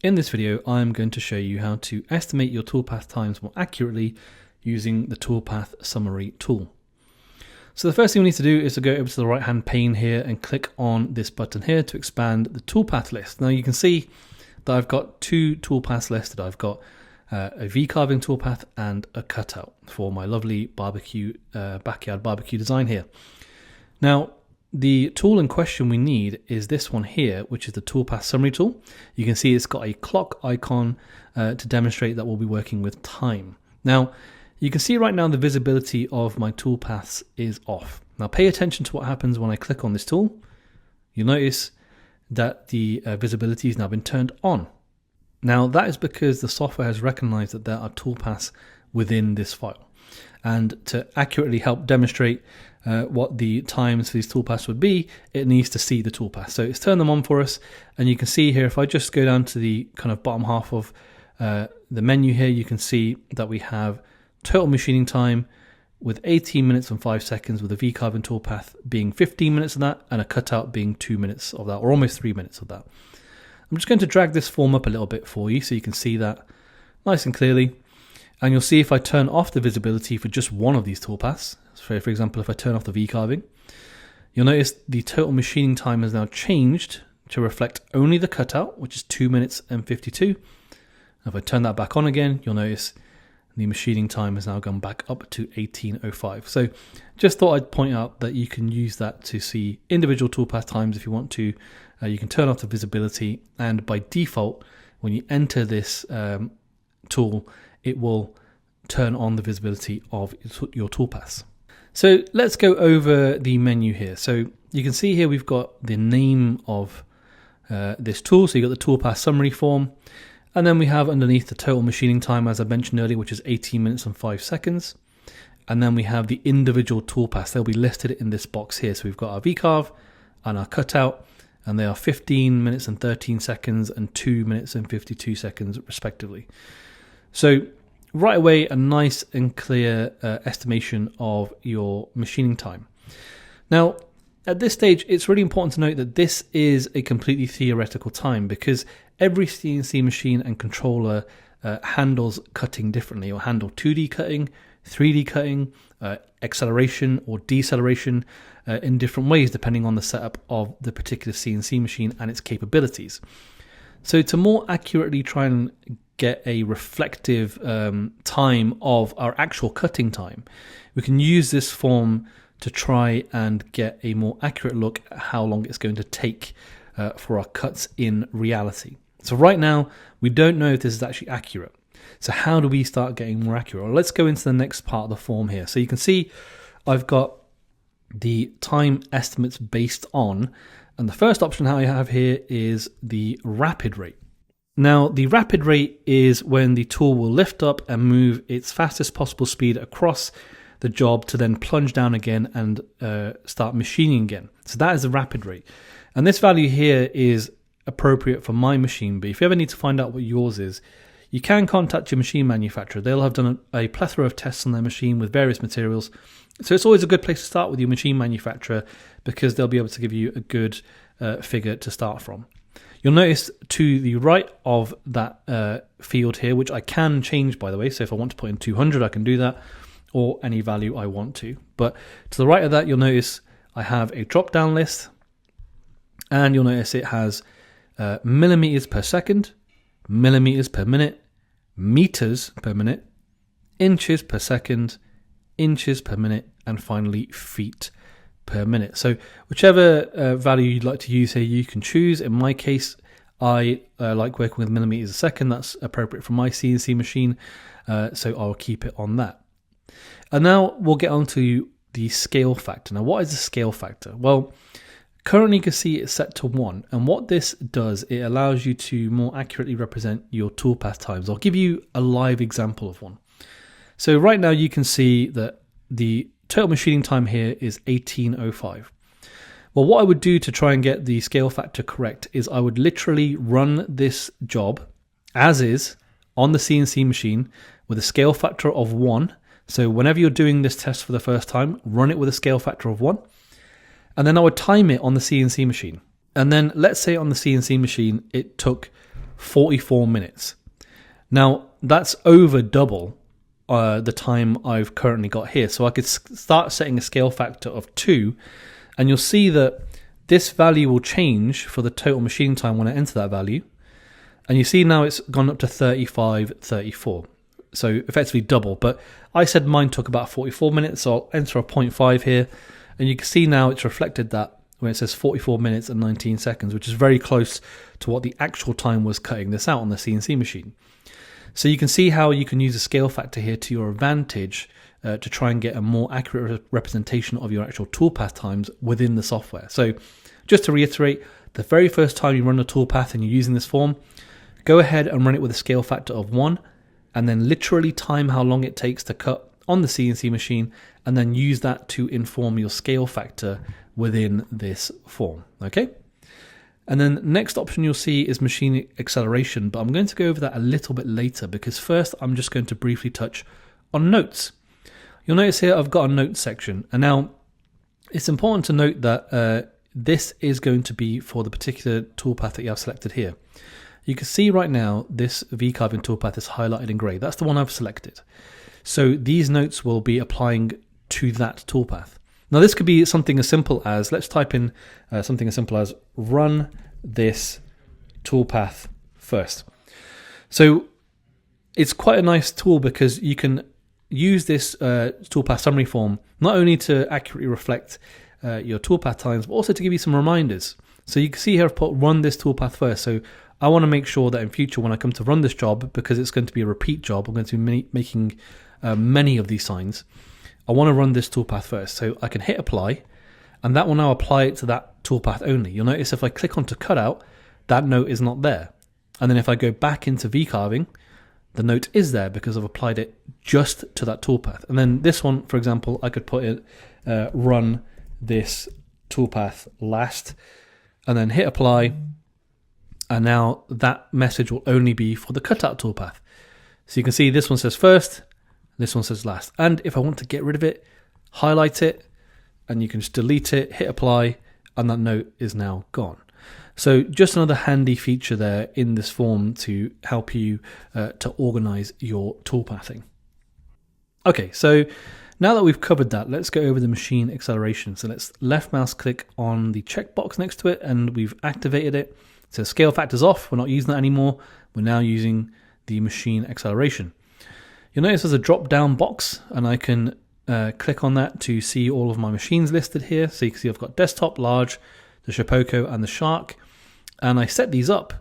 In this video, I'm going to show you how to estimate your toolpath times more accurately using the Toolpath Summary tool. So the first thing we need to do is to go over to the right hand pane here and click on this button here to expand the toolpath list. Now you can see that I've got two toolpaths listed. I've got a V-carving toolpath and a cutout for my lovely barbecue backyard barbecue design here. Now the tool in question we need is this one here, which is the Toolpath Summary tool. You can see it's got a clock icon to demonstrate that we'll be working with time. Now you can see right now the visibility of my toolpaths is off. Now pay attention to what happens when I click on this tool. You'll notice that the visibility has now been turned on. Now that is because the software has recognized that there are toolpaths within this file. And to accurately help demonstrate what the times for these toolpaths would be, it needs to see the toolpath. So it's turned them on for us, and you can see here, if I just go down to the kind of bottom half of the menu here, you can see that we have total machining time with 18 minutes and 5 seconds, with a V-carving toolpath being 15 minutes of that, and a cutout being 2 minutes of that, or almost 3 minutes of that. I'm just going to drag this form up a little bit for you so you can see that nice and clearly. And you'll see if I turn off the visibility for just one of these toolpaths, so for example, if I turn off the V-carving, you'll notice the total machining time has now changed to reflect only the cutout, which is 2 minutes and 52. If I turn that back on again, you'll notice the machining time has now gone back up to 18:05. So just thought I'd point out that you can use that to see individual toolpath times if you want to. You can turn off the visibility, and by default, when you enter this tool, it will turn on the visibility of your toolpaths. So let's go over the menu here. So you can see here we've got the name of this tool. So you've got the Toolpath Summary form. And then we have underneath the total machining time, as I mentioned earlier, which is 18 minutes and 5 seconds. And then we have the individual toolpaths. They'll be listed in this box here. So we've got our V-carve and our cutout, and they are 15 minutes and 13 seconds and 2 minutes and 52 seconds respectively. So right away, a nice and clear estimation of your machining time. Now, at this stage, it's really important to note that this is a completely theoretical time, because every CNC machine and controller handles cutting differently, or handle 2D cutting, 3D cutting, acceleration or deceleration in different ways depending on the setup of the particular CNC machine and its capabilities. So to more accurately try and get a reflective time of our actual cutting time, we can use this form to try and get a more accurate look at how long it's going to take for our cuts in reality. So right now, we don't know if this is actually accurate. So how do we start getting more accurate? Well, let's go into the next part of the form here. So you can see I've got the time estimates based on, and the first option I have here is the rapid rate. Now, the rapid rate is when the tool will lift up and move its fastest possible speed across the job to then plunge down again and start machining again. So that is the rapid rate. And this value here is appropriate for my machine, but if you ever need to find out what yours is, you can contact your machine manufacturer. They'll have done a plethora of tests on their machine with various materials. So it's always a good place to start with your machine manufacturer, because they'll be able to give you a good figure to start from. You'll notice to the right of that field here, which I can change, by the way. So if I want to put in 200, I can do that, or any value I want to. But to the right of that, you'll notice I have a drop-down list, and you'll notice it has millimeters per second, millimeters per minute, meters per minute, inches per second, inches per minute, and finally feet per minute. So whichever value you'd like to use here, you can choose. In my case, I like working with millimeters a second. That's appropriate for my CNC machine, so I'll keep it on that. And now we'll get on to the scale factor. Now, what is the scale factor? Well, currently you can see it's set to 1. And what this does, it allows you to more accurately represent your toolpath times. I'll give you a live example of one. So right now you can see that the total machining time here is 18:05. Well, what I would do to try and get the scale factor correct is I would literally run this job as is on the CNC machine with a scale factor of 1. So whenever you're doing this test for the first time, run it with a scale factor of 1. And then I would time it on the CNC machine. And then let's say on the CNC machine, it took 44 minutes. Now, that's over double the time I've currently got here. So I could start setting a scale factor of 2, and you'll see that this value will change for the total machine time when I enter that value. And you see now it's gone up to 35, 34. So effectively double. But I said mine took about 44 minutes, so I'll enter a 0.5 here. And you can see now it's reflected that when it says 44 minutes and 19 seconds, which is very close to what the actual time was cutting this out on the CNC machine. So you can see how you can use a scale factor here to your advantage to try and get a more accurate representation of your actual toolpath times within the software. So just to reiterate, the very first time you run a toolpath and you're using this form, go ahead and run it with a scale factor of 1, and then literally time how long it takes to cut on the CNC machine, and then use that to inform your scale factor within this form. Okay? And then next option you'll see is machine acceleration, but I'm going to go over that a little bit later because first I'm just going to briefly touch on notes. You'll notice here I've got a notes section, and now it's important to note that this is going to be for the particular toolpath that you have selected here. You can see right now this V-carving toolpath is highlighted in grey. That's the one I've selected. So these notes will be applying to that toolpath. Now this could be something as simple as, let's type in something as simple as run this toolpath first. So it's quite a nice tool because you can use this toolpath summary form not only to accurately reflect your toolpath times, but also to give you some reminders. So you can see here I've put run this toolpath first. So I want to make sure that in future when I come to run this job, because it's going to be a repeat job, I'm going to be making many of these signs, I want to run this toolpath first. So I can hit apply, and that will now apply it to that toolpath only. You'll notice if I click onto cutout, that note is not there. And then if I go back into V-carving, the note is there because I've applied it just to that toolpath. And then this one, for example, I could put it run this toolpath last, and then hit apply, and now that message will only be for the cutout toolpath. So you can see this one says first, this one says last. And if I want to get rid of it, highlight it, and you can just delete it, hit apply, and that note is now gone. So just another handy feature there in this form to help you to organize your toolpathing. Okay, so now that we've covered that, let's go over the machine acceleration. So let's left mouse click on the checkbox next to it, and we've activated it. So scale factor's off, we're not using that anymore. We're now using the machine acceleration. You'll notice there's a drop down box, and I can click on that to see all of my machines listed here. So you can see I've got desktop, large, the Shapeoko and the Shark, and I set these up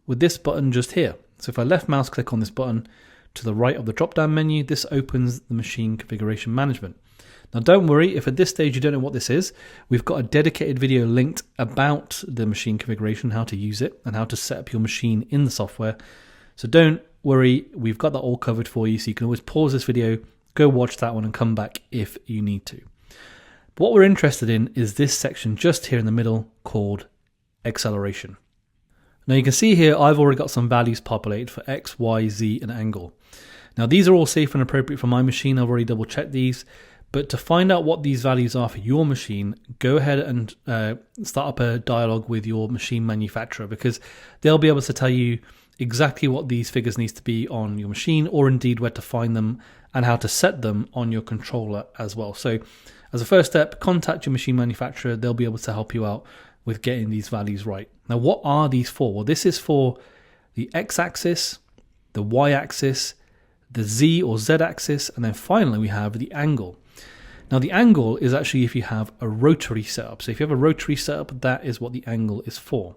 with this button just here. So if I left mouse click on this button to the right of the drop down menu, this opens the machine configuration management. Now don't worry if at this stage you don't know what this is, we've got a dedicated video linked about the machine configuration, how to use it and how to set up your machine in the software. So don't worry, we've got that all covered for you, so you can always pause this video, go watch that one and come back if you need to. But what we're interested in is this section just here in the middle called acceleration. Now you can see here I've already got some values populated for X, Y, Z and angle. Now these are all safe and appropriate for my machine, I've already double checked these, but to find out what these values are for your machine, go ahead and start up a dialogue with your machine manufacturer, because they'll be able to tell you exactly what these figures needs to be on your machine, or indeed where to find them and how to set them on your controller as well. So as a first step, contact your machine manufacturer, they'll be able to help you out with getting these values right. Now what are these for? Well, this is for the X-axis, the Y-axis, the Z or Z-axis, and then finally we have the angle. Now the angle is actually if you have a rotary setup. So if you have a rotary setup, that is what the angle is for.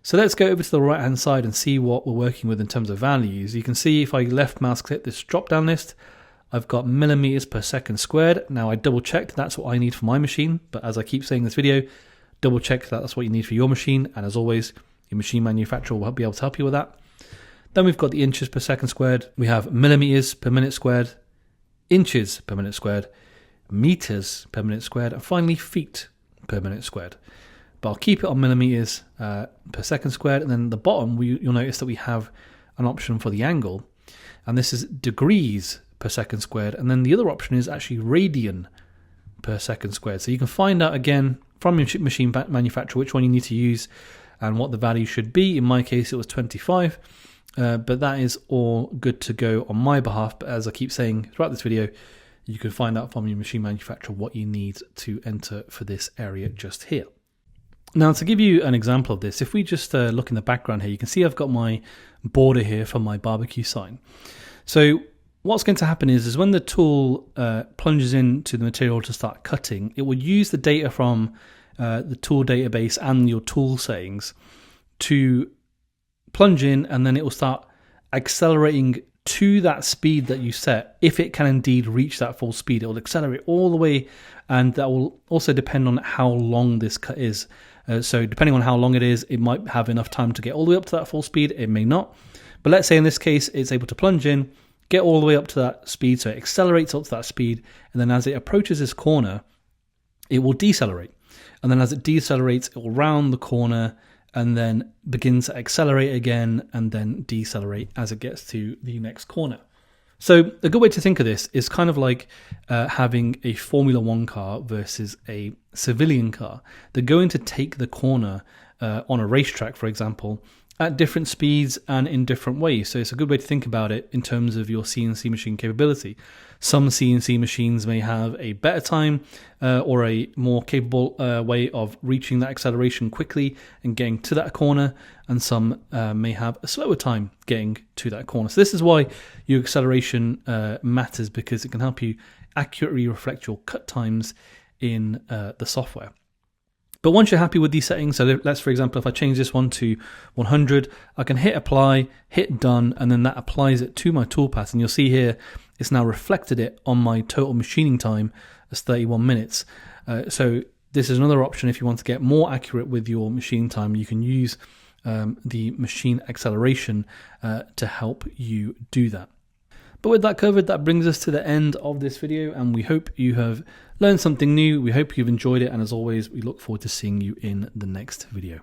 So let's go over to the right hand side and see what we're working with in terms of values. You can see if I left mouse click this drop down list, I've got millimeters per second squared. Now I double checked that's what I need for my machine, but as I keep saying in this video, double check that that's what you need for your machine, and as always your machine manufacturer will be able to help you with that. Then we've got the inches per second squared, we have millimeters per minute squared, inches per minute squared, meters per minute squared, and finally feet per minute squared. But I'll keep it on millimeters per second squared, and then at the bottom you'll notice that we have an option for the angle, and this is degrees per second squared, and then the other option is actually radian per second squared. So you can find out again from your machine manufacturer which one you need to use, and what the value should be. In my case, it was 25, but that is all good to go on my behalf. But as I keep saying throughout this video, you can find out from your machine manufacturer what you need to enter for this area just here. Now, to give you an example of this, if we just look in the background here, you can see I've got my border here for my barbecue sign. So what's going to happen is when the tool plunges into the material to start cutting, it will use the data from the tool database and your tool settings to plunge in, and then it will start accelerating to that speed that you set. If it can indeed reach that full speed, it will accelerate all the way, and that will also depend on how long this cut is. So depending on how long it is, it might have enough time to get all the way up to that full speed, it may not. But let's say in this case, it's able to plunge in, get all the way up to that speed, so it accelerates up to that speed, and then as it approaches this corner, it will decelerate. And then as it decelerates, it will round the corner and then begin to accelerate again and then decelerate as it gets to the next corner. So a good way to think of this is kind of like having a Formula One car versus a civilian car. They're going to take the corner on a racetrack, for example, at different speeds and in different ways. So it's a good way to think about it in terms of your CNC machine capability. Some CNC machines may have a better time or a more capable way of reaching that acceleration quickly and getting to that corner, and some may have a slower time getting to that corner. So this is why your acceleration matters, because it can help you accurately reflect your cut times in the software. But once you're happy with these settings, so let's, for example, if I change this one to 100, I can hit apply, hit done, and then that applies it to my toolpath. And you'll see here, it's now reflected it on my total machining time as 31 minutes. So this is another option. If you want to get more accurate with your machine time, you can use the machine acceleration to help you do that. But with that covered, that brings us to the end of this video, and we hope you have learned something new. We hope you've enjoyed it, and as always, we look forward to seeing you in the next video.